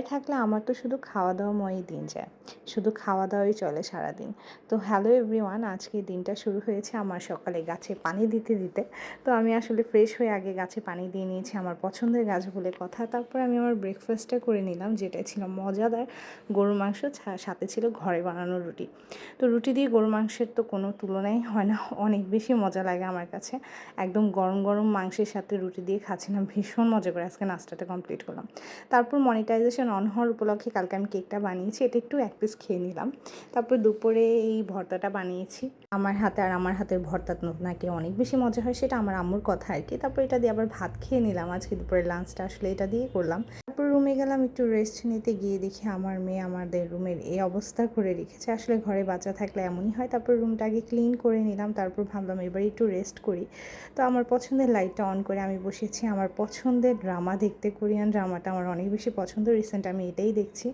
থাকলে আমার তো শুধু খাওয়া দাওয়াময়ই দিন যায়, শুধু খাওয়া দাওয়াই চলে সারাদিন। তো হ্যালো এভরিওয়ান, আজকে দিনটা শুরু হয়েছে আমার সকালে গাছে পানি দিতে দিতে। তো আমি আসলে ফ্রেশ হয়ে আগে গাছে পানি দিয়ে নিয়েছি, আমার পছন্দের গাছ বলে কথা। তারপর আমি আমার ব্রেকফাস্টটা করে নিলাম, যেটা ছিল মজাদার গরুর মাংস, সাথে ছিল ঘরে বানানো রুটি। তো রুটি দিয়ে গরুর মাংসের তো কোনো তুলনাই হয় না, অনেক বেশি মজা লাগে আমার কাছে। একদম গরম গরম মাংসের সাথে রুটি দিয়ে খাচ্ছিলাম, ভীষণ মজা করে আজকে নাস্তাটা কমপ্লিট করলাম। তারপর মনিটাইজেশন অন হওয়ার উপলক্ষে কালকে আমি কেকটা বানিয়েছি, এটা একটু এক পিস খেয়ে নিলাম। তারপর দুপুরে এই ভর্তাটা বানিয়েছি আমার হাতে, আর আমার হাতের ভর্তা নাকি অনেক বেশি মজা হয়, সেটা আমার আম্মুর কথা আর কি। তারপর এটা দিয়ে আবার ভাত খেয়ে নিলাম, আজকে দুপুরের লাঞ্চটা আসলে এটা দিয়ে করলাম। তারপর রুমে গেলাম একটু রেস্ট নিতে, গিয়ে দেখি আমার মেয়ে আমাদের রুমের এই অবস্থা করে রেখেছে। আসলে ঘরে বাচ্চা থাকলে এমনই হয়। তারপর রুমটা আগে ক্লিন করে নিলাম, তারপর ভাবলাম এবার একটু রেস্ট করি। তো আমার পছন্দের লাইটটা অন করে আমি বসেছি আমার পছন্দের ড্রামা দেখতে। কোরিয়ান ড্রামাটা আমার অনেক বেশি পছন্দ, রিসেন্ট আমি এটাই দেখছি।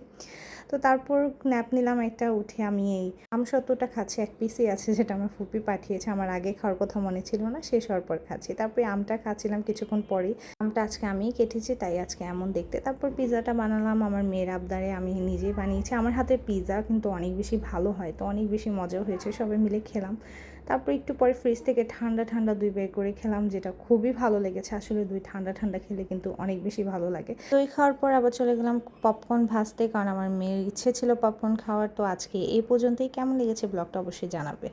তো তারপর ন্যাপ নিলাম একটা, উঠে আমি এই আমসত্ত্বটা খাচ্ছি, এক পিসই আছে যেটা আমার ফুপি পাঠিয়েছে, আমার আগে খাওয়ার কথা মনে ছিল না, শেষ হওয়ার পর খাচ্ছি। তারপরে আমটা খাচ্ছিলাম কিছুক্ষণ পরেই, আমটা আজকে আমিই কেটেছি তাই আজকে এমন দেখতে। তারপর পিৎজাটা বানালাম আমার মেয়ের আবদারে, আমি নিজেই বানিয়েছি। আমার হাতের পিৎজা কিন্তু অনেক বেশি ভালো হয়, তো অনেক বেশি মজাও হয়েছে, সবাই মিলে খেলাম। তারপর একটু পরে ফ্রিজ থেকে ঠান্ডা ঠান্ডা দই বের করে খেলাম, যেটা খুবই ভালো লেগেছে। আসলে দই ঠান্ডা ঠান্ডা খেলে কিন্তু অনেক বেশি ভালো লাগে। দই খাওয়ার পর আবার চলে গেলাম পপকর্ন ভাজতে, কারণ আমার মেয়ের ইচ্ছে ছিল পপকর্ন খাওয়ার। তো আজকে এই পর্যন্তই, কেমন লেগেছে ব্লগটা অবশ্যই জানাবে।